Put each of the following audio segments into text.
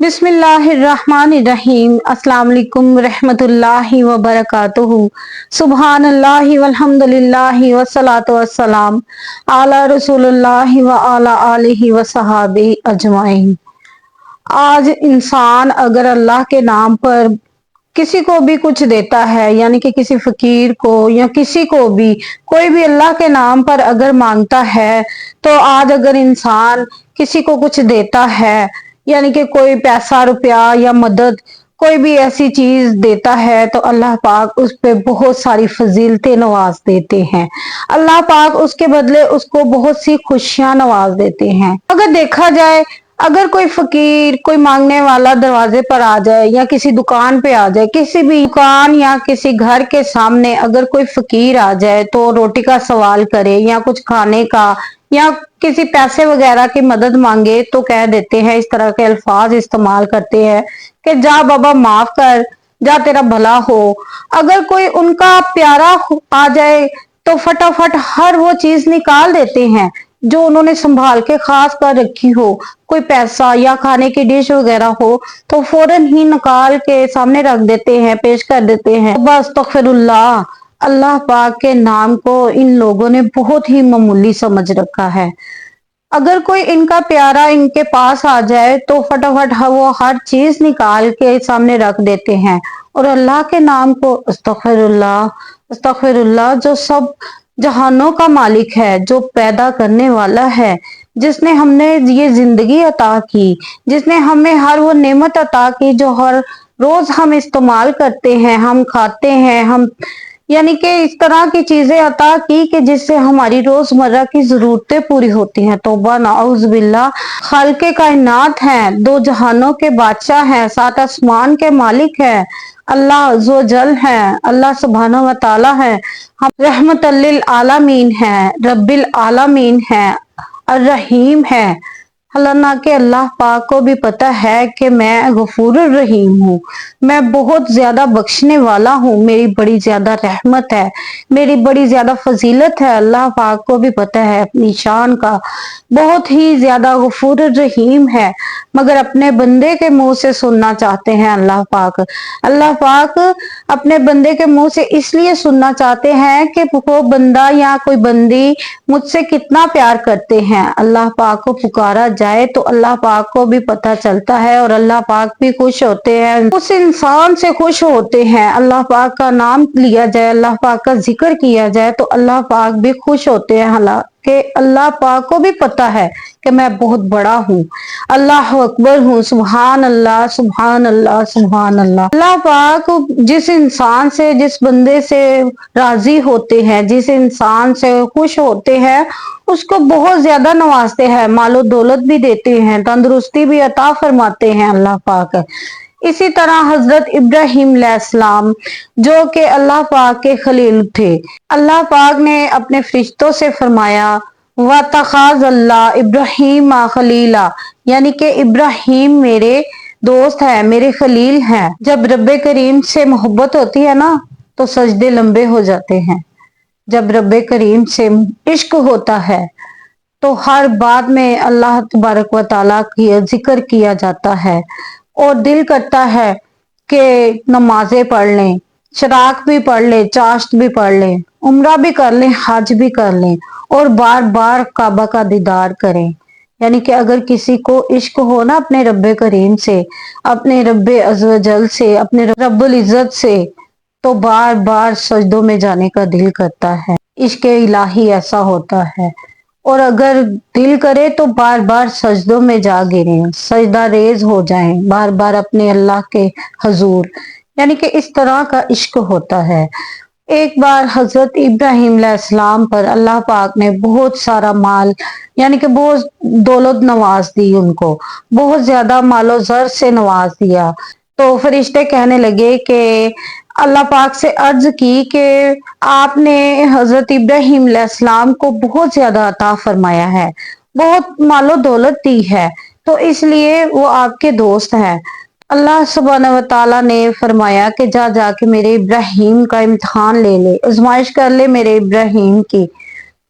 बिस्मिल्लाहिर्रहमानिर्रहीम। अस्सलाम वालेकुम रहमतुल्लाहि व बरकातुहू। सुबहान अल्लाहि वल्हम्दुलिल्लाहि वस्सलातु वस्सलाम अला रसूलिल्लाहि व अला आलिहि व सहाबिहि अजमाइन। आज इंसान अगर अल्लाह के नाम पर किसी को भी कुछ देता है, यानी कि किसी फकीर को या किसी को भी, कोई भी अल्लाह के नाम पर अगर मांगता है, तो आज अगर इंसान किसी को कुछ देता है, यानी कि कोई पैसा रुपया या मदद कोई भी ऐसी चीज देता है, तो अल्लाह पाक उस पे बहुत सारी फजीलतें नवाज देते हैं। अल्लाह पाक उसके बदले उसको बहुत सी खुशियां नवाज देते हैं। अगर देखा जाए, अगर कोई फकीर, कोई मांगने वाला दरवाजे पर आ जाए या किसी दुकान पे आ जाए, किसी भी दुकान या किसी घर के सामने अगर कोई फकीर आ जाए तो रोटी का सवाल करे या कुछ खाने का या किसी पैसे वगैरह की मदद मांगे, तो कह देते हैं, इस तरह के अल्फाज इस्तेमाल करते हैं कि जा बाबा माफ कर, जा तेरा भला हो। अगर कोई उनका प्यारा आ जाए तो फटाफट हर वो चीज निकाल देते हैं जो उन्होंने संभाल के खास कर रखी हो। कोई पैसा या खाने की डिश वगैरह हो तो फौरन ही निकाल के सामने रख देते हैं, पेश कर देते हैं। बस अस्तगफिरुल्लाह, अल्लाह पाक के नाम को इन लोगों ने बहुत ही मामूली समझ रखा है। अगर कोई इनका प्यारा इनके पास आ जाए तो फटाफट वो हर चीज निकाल के सामने रख देते हैं और अल्लाह के नाम को अस्तगफिरुल्लाह अस्तगफिरुल्लाह, जो सब जहानों का मालिक है, जो पैदा करने वाला है, जिसने हमने ये जिंदगी अता की, जिसने हमें हर वो नेमत अता की जो हर रोज हम इस्तेमाल करते हैं, हम खाते हैं, हम यानी कि इस तरह की चीजें अता की कि जिससे हमारी रोजमर्रा की जरूरतें पूरी होती हैं। तौबा नाउज़ बिल्लाह। खालिक़े कायनात हैं, दो जहानों के बादशाह हैं, सात आसमान के मालिक हैं, अल्लाह अज़्ज़ व जल है, अल्लाह सुब्हानहू व तआला है, हम रहमतल लिल आलमीन है, रब्बिल आलमीन है, अर्रहीम है। हालांकि के अल्लाह पाक को भी पता है कि मैं गफूर रहीम हूँ, मैं बहुत ज्यादा बख्शने वाला हूँ, मेरी बड़ी ज्यादा रहमत है, मेरी बड़ी ज्यादा फजीलत है। अल्लाह पाक को भी पता है अपनी शान का, बहुत ही ज्यादा गफूर रहीम है, मगर अपने बंदे के मुंह से सुनना चाहते हैं अल्लाह पाक। अल्लाह पाक अपने बंदे के मुंह से इसलिए सुनना चाहते हैं कि वो बंदा या कोई बंदी मुझसे कितना प्यार करते हैं। अल्लाह पाक को पुकारा जाए तो अल्लाह पाक को भी पता चलता है और अल्लाह पाक भी खुश होते हैं, उस इंसान से खुश होते हैं। अल्लाह पाक का नाम लिया जाए, अल्लाह पाक का जिक्र किया जाए तो अल्लाह पाक भी खुश होते हैं। हालांकि अल्लाह पाक को भी पता है कि मैं बहुत बड़ा हूँ, अल्लाह अकबर हूँ, सुभान अल्लाह सुभान अल्लाह सुभान अल्लाह। अल्लाह पाक जिस इंसान से, जिस बंदे से राजी होते हैं, जिस इंसान से खुश होते हैं, उसको बहुत ज्यादा नवाजते हैं, मालो दौलत भी देते हैं, तंदुरुस्ती भी अता फरमाते हैं अल्लाह पाक। इसी तरह हजरत इब्राहिम अलैहिस्सलाम, जो कि अल्लाह पाक के खलील थे, अल्लाह पाक ने अपने फरिश्तों से फरमाया वतखाज अल्लाह इब्राहिम खलीला, यानी कि इब्राहिम मेरे दोस्त है, मेरे खलील हैं। जब रब्बे करीम से मोहब्बत होती है ना, तो सजदे लंबे हो जाते हैं। जब रब्बे करीम से इश्क होता है तो हर बात में अल्लाह तबारक व तआला की जिक्र किया जाता है और दिल करता है कि नमाजें पढ़ लें, शराक भी पढ़ लें, चाश्त भी पढ़ लें, उम्रा भी कर लें, हज भी कर लें और बार बार काबा का दीदार करें। यानी कि अगर किसी को इश्क हो ना अपने रब्बे करीम से, अपने रब्बे अज़्ज़ व जल से, अपने रब्बुल इज़्ज़त से, तो बार बार सजदों में जाने का दिल करता है। इश्क इलाही ऐसा होता है। और अगर दिल करे तो बार बार सजदों में जा गिरे, सजदा रेज हो जाएं, बार बार अपने अल्लाह के हजूर, यानी कि इस तरह का इश्क होता है। एक बार हजरत इब्राहिम अलैहिस्सलाम पर अल्लाह पाक ने बहुत सारा माल, यानी कि बहुत दौलत नवाज दी, उनको बहुत ज्यादा मालो जर से नवाज दिया। तो फरिश्ते कहने लगे कि अल्लाह पाक से अर्ज की कि आपने हजरत इब्राहिम अलैहिस्सलाम को बहुत ज्यादा अता फरमाया है, बहुत मालो दौलत दी है, तो इसलिए वो आपके दोस्त हैं। अल्लाह सुब्हानहू व तआला ने फरमाया कि जा जाके मेरे इब्राहिम का इम्तिहान ले ले, आजमाइश कर ले मेरे इब्राहिम की।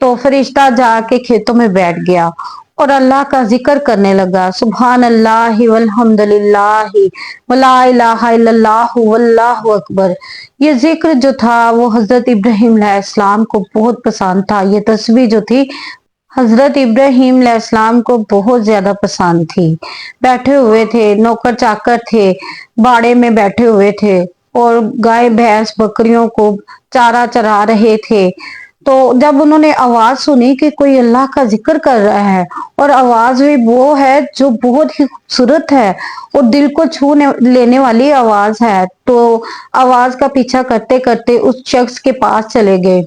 तो फरिश्ता जाके खेतों में बैठ गया और अल्लाह का जिक्र करने लगा, सुभान अल्लाह वल्हम्दुलिल्लाह वला इलाहा इल्लल्लाह वल्लाहु अकबर। ये जिक्र जो था वो हजरत इब्राहिम अलैहिस्सलाम को बहुत पसंद था। ये तस्बीह जो थी हजरत इब्राहिम अलैहिस्सलाम को बहुत ज्यादा पसंद थी। बैठे हुए थे, नौकर चाकर थे, बाड़े में बैठे हुए थे और गाय भैंस बकरियों को चारा चरा रहे थे। तो जब उन्होंने आवाज सुनी कि कोई अल्लाह का जिक्र कर रहा है और आवाज भी वो है जो बहुत ही खूबसूरत है और दिल को छू लेने वाली आवाज है, तो आवाज का पीछा करते करते उस शख्स के पास चले गए।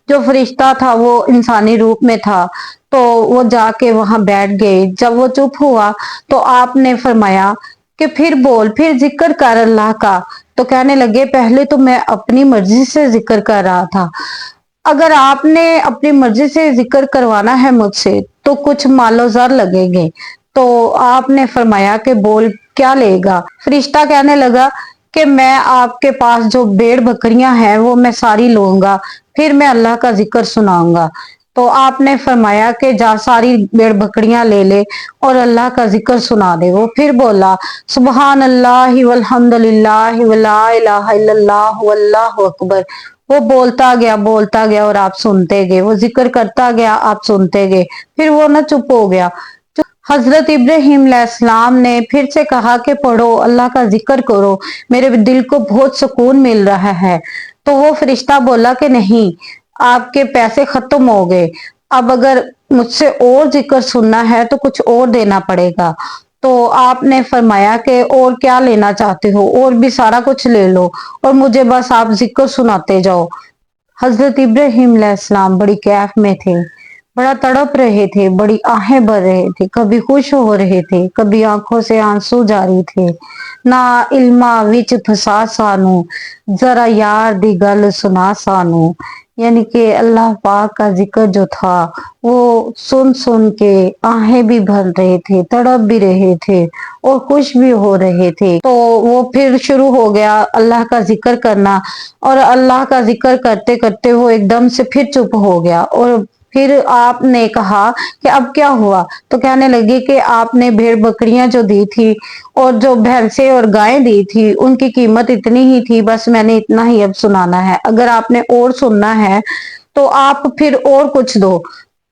जो फरिश्ता था वो इंसानी रूप में था, तो वो जाके वहां बैठ गए। जब वो चुप हुआ तो आपने फरमाया कि फिर बोल, फिर जिक्र कर अल्लाह का। तो कहने लगे, पहले तो मैं अपनी मर्जी से जिक्र कर रहा था, अगर आपने अपनी मर्जी से जिक्र करवाना है मुझसे तो कुछ मालो ज़र लगेंगे। तो आपने फरमाया कि बोल, क्या लेगा। फरिश्ता कहने लगा कि मैं आपके पास जो भेड़ बकरियां हैं वो मैं सारी लूंगा, फिर मैं अल्लाह का जिक्र सुनाऊंगा। तो आपने फरमाया कि जा सारी भेड़ बकरियां ले ले और अल्लाह का जिक्र सुना दे। वो फिर बोला, सुबहान अल्लाह वल्हम्दुलिल्लाह वला इलाहा इल्लल्लाह वल्लाहु अकबर। वो बोलता गया और आप सुनते गए, वो जिक्र करता गया, आप सुनते गए, फिर वो ना चुप हो गया। हजरत इब्राहिम अलैहिस्सलाम ने फिर से कहा कि पढ़ो, अल्लाह का जिक्र करो, मेरे दिल को बहुत सुकून मिल रहा है। तो वो फरिश्ता बोला कि नहीं, आपके पैसे खत्म हो गए, अब अगर मुझसे और जिक्र सुनना है तो कुछ और देना पड़ेगा। तो आपने फरमाया कि और क्या लेना चाहते हो, और भी सारा कुछ ले लो और मुझे बस आप जिक्र सुनाते जाओ। हजरत इब्राहिम अलैहिस्सलाम बड़ी कैफ में थे, बड़ा तड़प रहे थे, बड़ी आहें भर रहे थे, कभी खुश हो रहे थे, कभी आंखों से आंसू जारी थे। ना इल्मा विच फसा सानू, जरा यार दी गल सुना सानू। यानी कि अल्लाह पाक का जिक्र जो था वो सुन सुन के आहें भी भर रहे थे, तड़प भी रहे थे और खुश भी हो रहे थे। तो वो फिर शुरू हो गया अल्लाह का जिक्र करना, और अल्लाह का जिक्र करते करते वो एकदम से फिर चुप हो गया। और फिर आपने कहा कि अब क्या हुआ। तो कहने लगे कि आपने भेड़ बकरियां जो दी थी और जो भैंसे और गायें दी थी उनकी कीमत इतनी ही थी, बस मैंने इतना ही अब सुनाना है, अगर आपने और सुनना है तो आप फिर और कुछ दो।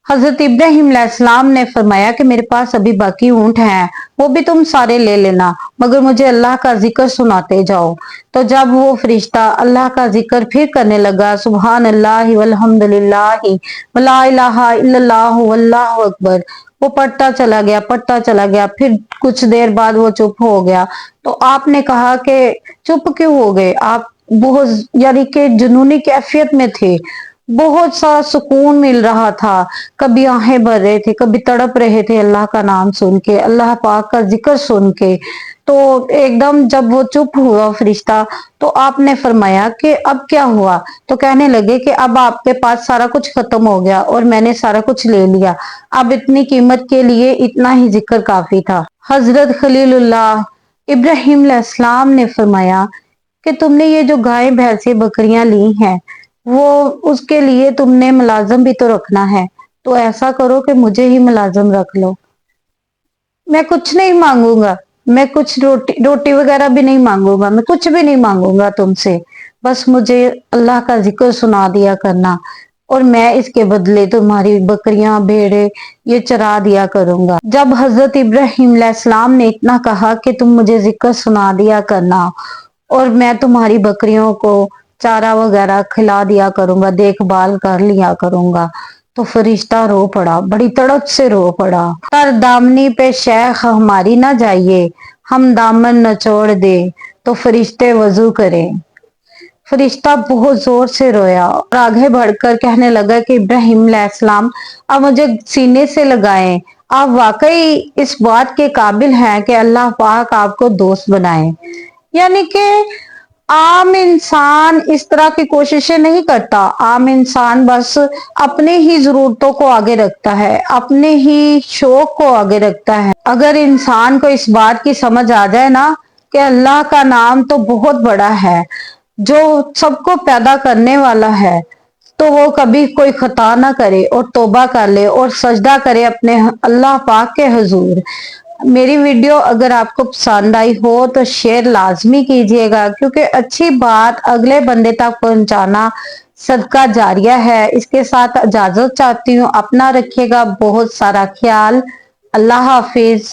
हजरत इब्राहिम अलैहिस्सलाम ने फरमाया कि मेरे पास अभी बाकी ऊंट हैं, वो भी तुम सारे ले लेना, मगर मुझे अल्लाह का जिक्र सुनाते जाओ। तो जब वो फरिश्ता अल्लाह का जिक्र फिर करने लगा, सुभान अल्लाह वल्हम्दुलिल्लाह वला इलाहा इल्लल्लाह वल्लाहु अकबर, वो पढ़ता चला गया, फिर कुछ देर बाद वो चुप हो गया। तो आपने कहा कि चुप क्यों हो गए आप, बहुत यानी कि जुनूनी कैफियत में थे, बहुत सा सुकून मिल रहा था, कभी आहें भर रहे थे, कभी तड़प रहे थे अल्लाह का नाम सुन के, अल्लाह पाक का जिक्र सुन के। तो एकदम जब वो चुप हुआ फरिश्ता, तो आपने फरमाया कि अब क्या हुआ। तो कहने लगे कि अब आपके पास सारा कुछ खत्म हो गया और मैंने सारा कुछ ले लिया, अब इतनी कीमत के लिए इतना ही जिक्र काफी था। हजरत खलीलुल्लाह इब्राहिम अलैहिस्सलाम ने फरमाया कि तुमने ये जो गाय भैंसे बकरियां ली हैं वो उसके लिए तुमने मुलाजम भी तो रखना है, तो ऐसा करो कि मुझे ही मुलाजम रख लो। मैं कुछ नहीं मांगूंगा, मैं कुछ रोटी वगैरह भी नहीं मांगूंगा, मैं कुछ भी नहीं मांगूंगा तुमसे, बस मुझे अल्लाह का जिक्र सुना दिया करना और मैं इसके बदले तुम्हारी बकरियां भेड़े ये चरा दिया करूंगा। जब हजरत इब्राहिम अलैहिस्सलाम ने इतना कहा कि तुम मुझे जिक्र सुना दिया करना और मैं तुम्हारी बकरियों को चारा वगैरह खिला दिया करूंगा, देखभाल कर लिया करूंगा, तो फरिश्ता रो पड़ा, बड़ी तड़प से रो पड़ा। तर दामनी पे शेख हमारी ना जाइए, हम दामन नचोड़ दे तो फरिश्ते वजू करें। फरिश्ता बहुत जोर से रोया और आगे बढ़कर कहने लगा कि इब्राहिम अलैहिस्सलाम, आप मुझे सीने से लगाएं, आप वाकई इस बात के काबिल हैं कि अल्लाह पाक आपको दोस्त बनाए। यानी कि आम इंसान इस तरह की कोशिशें नहीं करता, आम इंसान बस अपने ही जरूरतों को आगे रखता है, अपने ही शौक को आगे रखता है। अगर इंसान को इस बात की समझ आ जाए ना कि अल्लाह का नाम तो बहुत बड़ा है, जो सबको पैदा करने वाला है, तो वो कभी कोई खता ना करे और तौबा कर ले और सजदा करे अपने अल्लाह पाक के हुजूर। मेरी वीडियो अगर आपको पसंद आई हो तो शेयर लाजमी कीजिएगा, क्योंकि अच्छी बात अगले बंदे तक पहुंचाना सदका जारिया है। इसके साथ इजाजत चाहती हूँ। अपना रखिएगा बहुत सारा ख्याल। अल्लाह हाफिज।